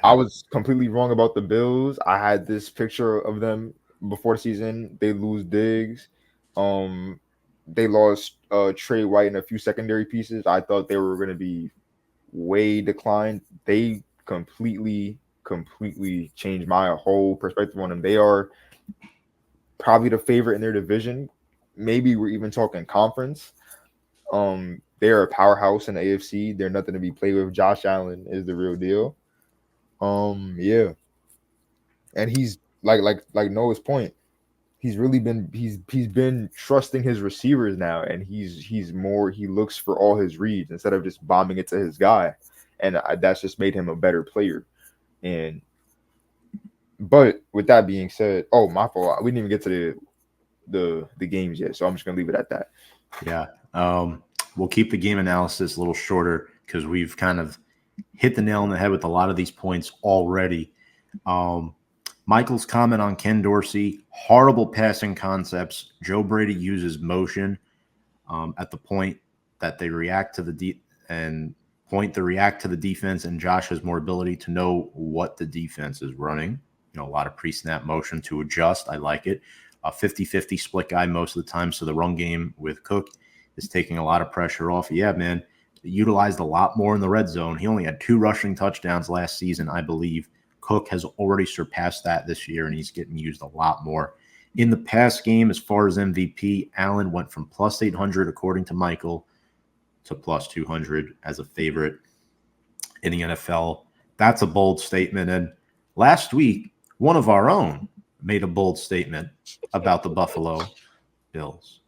S3: I was completely wrong about the Bills. I had this picture of them before the season. They lose Diggs. They lost Trey White and a few secondary pieces. I thought they were going to be way declined. They completely changed my whole perspective on them. They are probably the favorite in their division. Maybe we're even talking conference. They're a powerhouse in the AFC. They're nothing to be played with. Josh Allen is the real deal. Yeah. And he's like Noah's point. He's really been he's been trusting his receivers now, and he looks for all his reads instead of just bombing it to his guy, and that's just made him a better player. And but with that being said, oh, my fault, we didn't even get to the games yet, so I'm just gonna leave it at that.
S2: Yeah. We'll keep the game analysis a little shorter because we've kind of hit the nail on the head with a lot of these points already. Michael's comment on Ken Dorsey, horrible passing concepts. Joe Brady uses motion at the point that they react to the react to the defense, and Josh has more ability to know what the defense is running. You know, a lot of pre-snap motion to adjust. I like it. A 50-50 split guy most of the time, so the run game with Cook is taking a lot of pressure off. Yeah, man, utilized a lot more in the red zone. He only had 2 rushing touchdowns last season, I believe. Cook has already surpassed that this year, and he's getting used a lot more. In the pass game, as far as MVP, Allen went from plus 800, according to Michael, to plus 200 as a favorite in the NFL. That's a bold statement. And last week, one of our own made a bold statement about the Buffalo Bills.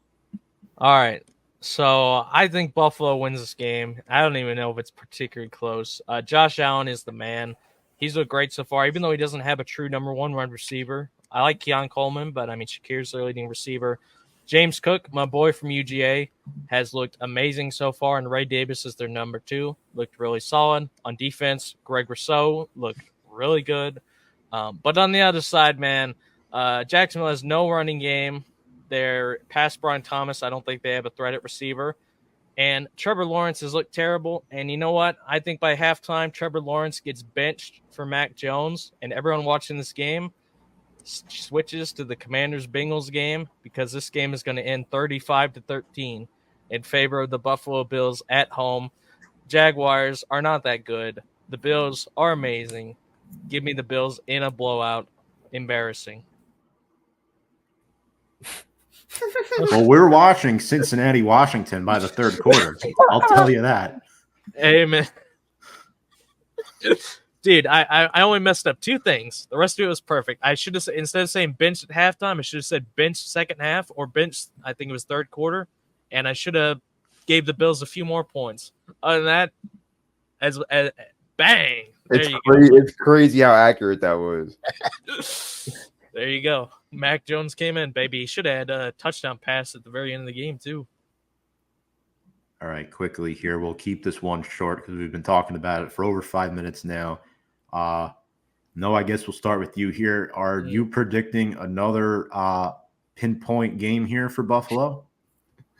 S1: All right. So I think Buffalo wins this game. I don't even know if it's particularly close. Josh Allen is the man. He's looked great so far, even though he doesn't have a true number 1 run receiver. I like Keon Coleman, but I mean, Shakir's their leading receiver. James Cook, my boy from UGA, has looked amazing so far, and Ray Davis is their number 2. Looked really solid. On defense, Greg Rousseau looked really good. But on the other side, man, Jacksonville has no running game. They're past Brian Thomas. I don't think they have a threat at receiver. And Trevor Lawrence has looked terrible. And you know what? I think by halftime, Trevor Lawrence gets benched for Mac Jones, and everyone watching this game switches to the Commanders-Bengals game because this game is going to end 35-13 in favor of the Buffalo Bills at home. Jaguars are not that good. The Bills are amazing. Give me the Bills in a blowout. Embarrassing.
S2: Well, we're watching Cincinnati, Washington by the third quarter. I'll tell you that.
S1: Amen. Dude, I only messed up 2 things. The rest of it was perfect. I should have, instead of saying bench at halftime, I should have said bench second half or bench, I think it was third quarter. And I should have gave the Bills a few more points. Other than that, as bang.
S3: It's crazy how accurate that was.
S1: There you go. Mac Jones came in, baby. He should have had a touchdown pass at the very end of the game, too.
S2: All right, quickly here. We'll keep this one short because we've been talking about it for over 5 minutes now. No, I guess we'll start with you here. Are you predicting another pinpoint game here for Buffalo?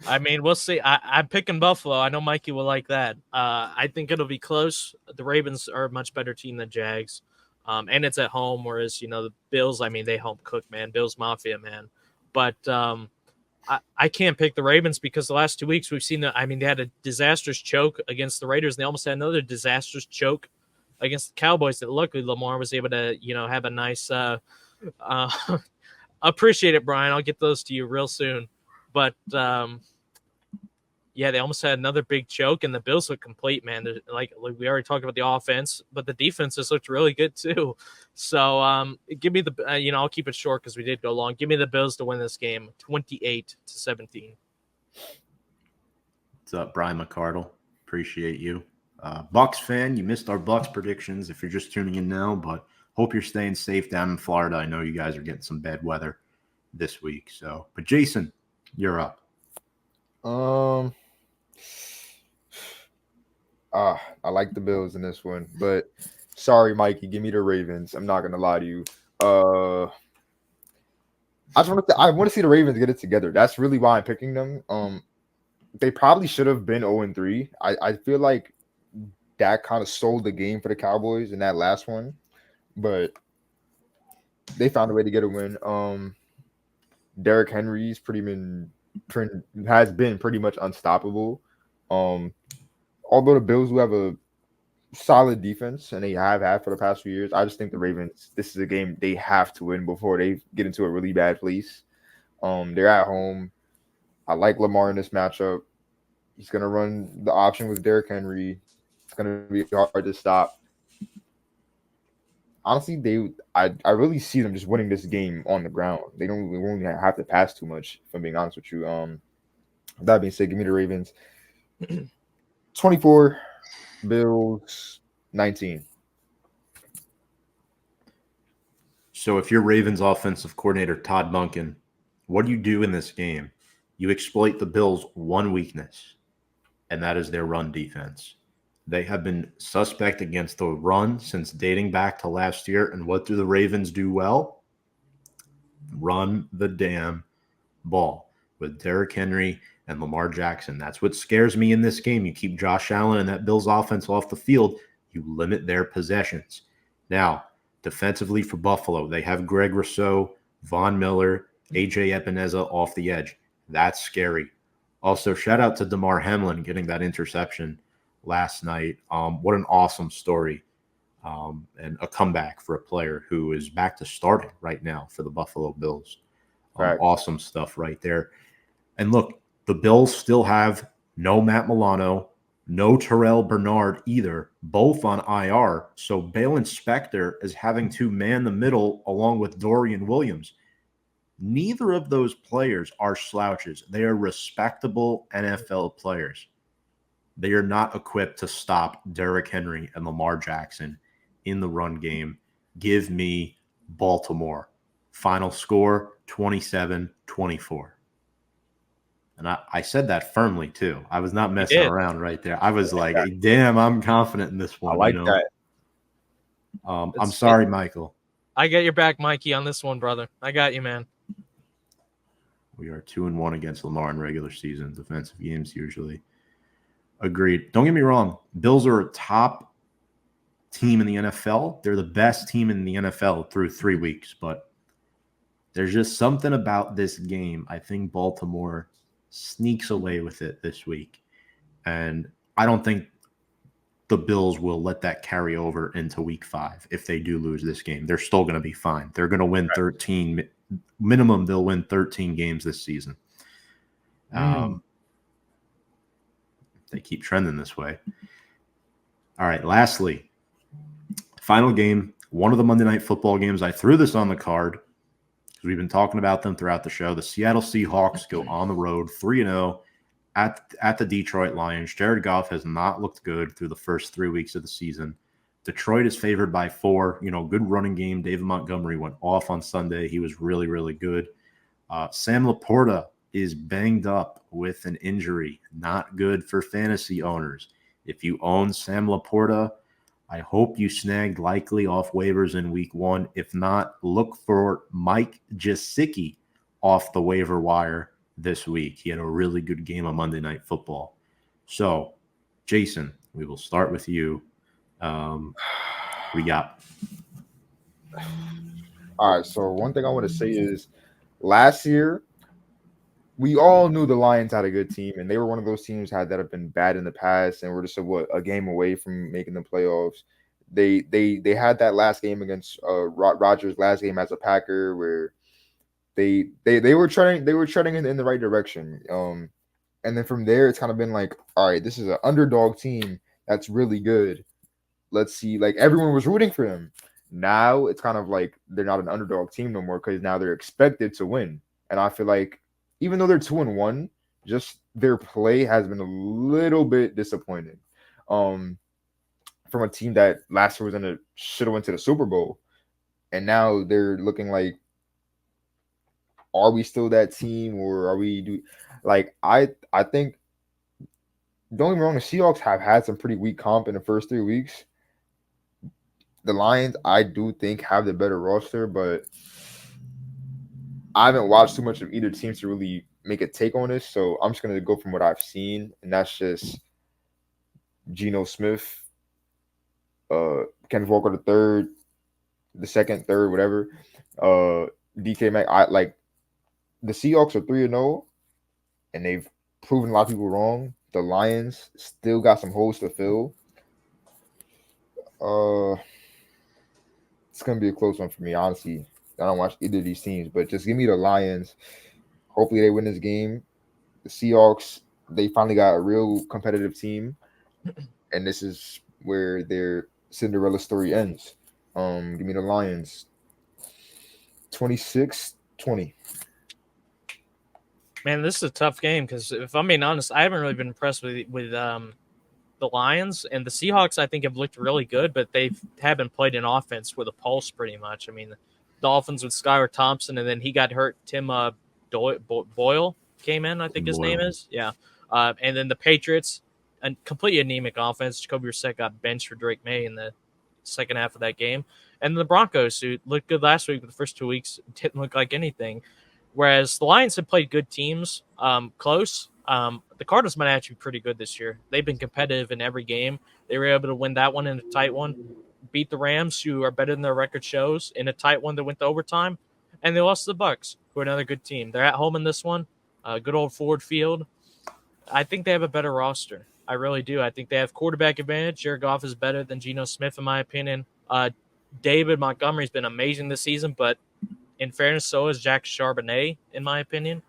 S1: I mean, we'll see. I'm picking Buffalo. I know Mikey will like that. I think it'll be close. The Ravens are a much better team than Jags. And it's at home, whereas, the Bills, I mean, they home cook, man. Bills Mafia, man. But I can't pick the Ravens because the last 2 weeks we've seen they had a disastrous choke against the Raiders, and they almost had another disastrous choke against the Cowboys that luckily Lamar was able to, have a nice appreciate it, Brian. I'll get those to you real soon. But yeah, they almost had another big choke, and the Bills look complete, man. Like we already talked about the offense, but the defense has looked really good too. So give me the, I'll keep it short because we did go long. Give me the Bills to win this game, 28-17.
S2: What's up, Brian McCardle? Appreciate you. Bucks fan, you missed our Bucks predictions if you're just tuning in now, but hope you're staying safe down in Florida. I know you guys are getting some bad weather this week. So, but Jason, you're up.
S3: I like the Bills in this one, but sorry, Mikey, give me the Ravens. I'm not gonna lie to you. I want to see the Ravens get it together. That's really why I'm picking them. They probably should have been 0-3. I feel like that kind of sold the game for the Cowboys in that last one, but they found a way to get a win. Derrick Henry's has been pretty much unstoppable. Um, although the Bills do have a solid defense and they have had for the past few years, I just think the Ravens, this is a game they have to win before they get into a really bad place. They're at home. I like Lamar in this matchup. He's gonna run the option with Derrick Henry. It's gonna be hard to stop. Honestly, I really see them just winning this game on the ground. They won't have to pass too much, if I'm being honest with you. That being said, give me the Ravens. 24, Bills 19.
S2: So if you're Ravens offensive coordinator Todd Monken, what do you do in this game? You exploit the Bills' one weakness, and that is their run defense. They have been suspect against the run since dating back to last year. And what do the Ravens do well? Run the damn ball with Derrick Henry and Lamar Jackson. That's what scares me in this game. You keep Josh Allen and that Bills offense off the field, you limit their possessions. Now, defensively for Buffalo, they have Greg Rousseau, Von Miller, AJ Epineza off the edge. That's scary. Also, shout out to Damar Hamlin getting that interception last night. What an awesome story and a comeback for a player who is back to starting right now for the Buffalo Bills. Awesome stuff right there. And look, the Bills still have no Matt Milano, no Terrell Bernard either, both on IR. So Balin Spector is having to man the middle along with Dorian Williams. Neither of those players are slouches. They are respectable NFL players. They are not equipped to stop Derrick Henry and Lamar Jackson in the run game. Give me Baltimore. Final score, 27-24. And I said that firmly, too. I was not messing around right there. I was like, damn, I'm confident in this one.
S3: I like that.
S2: I'm sorry, Michael.
S1: I get your back, Mikey, on this one, brother. I got you, man.
S2: We are 2-1 against Lamar in regular season. Defensive games usually. Agreed. Don't get me wrong. Bills are a top team in the NFL. They're the best team in the NFL through 3 weeks. But there's just something about this game. I think Baltimore sneaks away with it this week. And I don't think the Bills will let that carry over into week 5 if they do lose this game. They're still going to be fine. They're going to win 13. Minimum, they'll win 13 games this season. They keep trending this way. All right, lastly, final game, one of the Monday Night Football games. I threw this on the card because we've been talking about them throughout the show. The Seattle Seahawks go on the road 3-0 at the Detroit Lions. Jared Goff has not looked good through the first 3 weeks of the season. Detroit is favored by 4. Good running game. David Montgomery went off on Sunday. He was really, really good. Sam Laporta is banged up with an injury. Not good for fantasy owners. If you own Sam Laporta, I hope you snagged likely off waivers in week 1. If not, look for Mike Gesicki off the waiver wire this week. He had a really good game on Monday Night Football. So, Jason, we will start with you. We got.
S3: All right. So one thing I want to say is last year, we all knew the Lions had a good team, and they were one of those teams that have been bad in the past, and we're just a game away from making the playoffs. They had that last game against Rodgers' last game as a Packer, where they were treading in the right direction. And then from there, it's kind of been like, all right, this is an underdog team that's really good. Let's see, like everyone was rooting for them. Now it's kind of like they're not an underdog team no more because now they're expected to win. And I feel like even though they're 2-1, just their play has been a little bit disappointing. From a team that last year should have went to the Super Bowl, and now they're looking like, are we still that team, or are we I think, don't get me wrong, the Seahawks have had some pretty weak comp in the first 3 weeks. The Lions, I do think, have the better roster, but I haven't watched too much of either team to really make a take on this, so I'm just gonna go from what I've seen, and that's just Geno Smith, Kenneth Walker the third, the second, third, whatever. DK Mac. I like the Seahawks are 3-0, and they've proven a lot of people wrong. The Lions still got some holes to fill. It's gonna be a close one for me, honestly. I don't watch either of these teams, but just give me the Lions. Hopefully they win this game. The Seahawks, they finally got a real competitive team, and this is where their Cinderella story ends. Give me the Lions. 26-20.
S1: Man, this is a tough game because if I'm being honest, I haven't really been impressed with the Lions and the Seahawks. I think have looked really good, but they haven't played an offense with a pulse pretty much. I mean, the Dolphins with Skylar Thompson, and then he got hurt. Tim Boyle came in, I think his name is. Yeah. And then the Patriots, a completely anemic offense. Jacoby Brissett got benched for Drake May in the second half of that game. And the Broncos, who looked good last week, but the first 2 weeks didn't look like anything. Whereas the Lions have played good teams close. The Cardinals might actually be pretty good this year. They've been competitive in every game. They were able to win that one in a tight one, beat the Rams, who are better than their record shows, in a tight one that went to overtime, and they lost to the Bucks, who are another good team. They're at home in this one. Good old Ford Field. I think they have a better roster. I really do. I think they have quarterback advantage. Jared Goff is better than Geno Smith, in my opinion. David Montgomery's been amazing this season, but in fairness, so is Jack Charbonnet, in my opinion.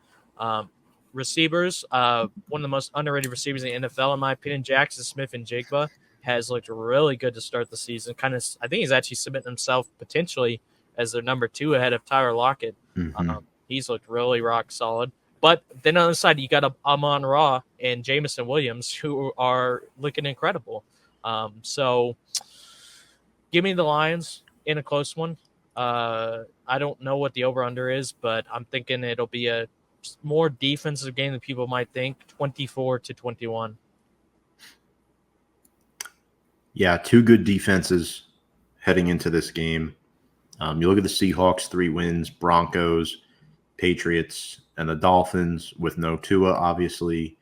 S1: Receivers, one of the most underrated receivers in the NFL, in my opinion, Jackson Smith and Jigba has looked really good to start the season. I think he's actually submitting himself potentially as their number 2 ahead of Tyler Lockett.
S2: Mm-hmm.
S1: He's looked really rock solid. But then on the other side, you got Amon Ra and Jamison Williams, who are looking incredible. So give me the Lions in a close one. I don't know what the over-under is, but I'm thinking it'll be a more defensive game than people might think, 24-21.
S2: Yeah, 2 good defenses heading into this game. You look at the Seahawks, 3 wins, Broncos, Patriots, and the Dolphins with no Tua, obviously.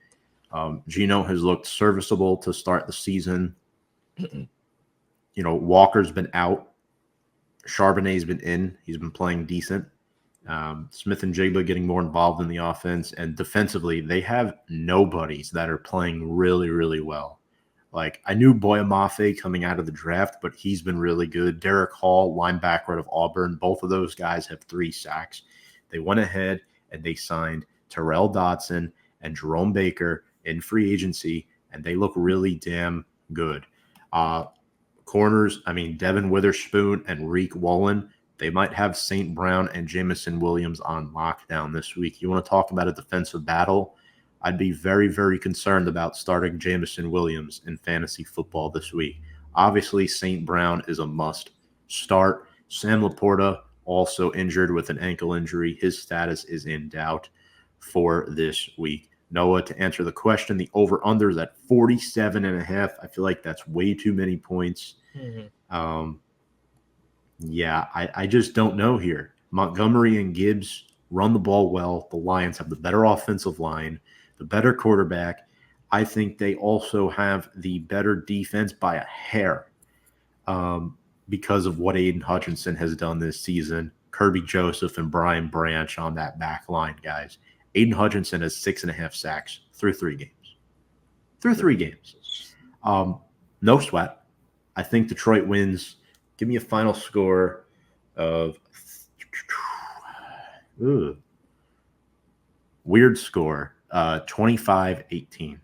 S2: Geno has looked serviceable to start the season. Walker's been out. Charbonnet's been in. He's been playing decent. Smith and Jigba getting more involved in the offense. And defensively, they have nobodies that are playing really, really well. Like, I knew Boyamafe coming out of the draft, but he's been really good. Derrick Hall, linebacker out of Auburn, both of those guys have 3 sacks. They went ahead and they signed Terrell Dotson and Jerome Baker in free agency, and they look really damn good. Corners, Devin Witherspoon and Reek Wallen, they might have St. Brown and Jamison Williams on lockdown this week. You want to talk about a defensive battle? I'd be very, very concerned about starting Jamison Williams in fantasy football this week. Obviously, St. Brown is a must start. Sam Laporta also injured with an ankle injury. His status is in doubt for this week. Noah, to answer the question, the over-under is at 47.5. I feel like that's way too many points.
S1: Mm-hmm.
S2: I just don't know here. Montgomery and Gibbs run the ball well. The Lions have the better offensive line, the better quarterback. I think they also have the better defense by a hair because of what Aiden Hutchinson has done this season. Kirby Joseph and Brian Branch on that back line, guys. Aiden Hutchinson has 6.5 sacks through 3 games. No sweat. I think Detroit wins. Give me a final score of weird score, 25-18.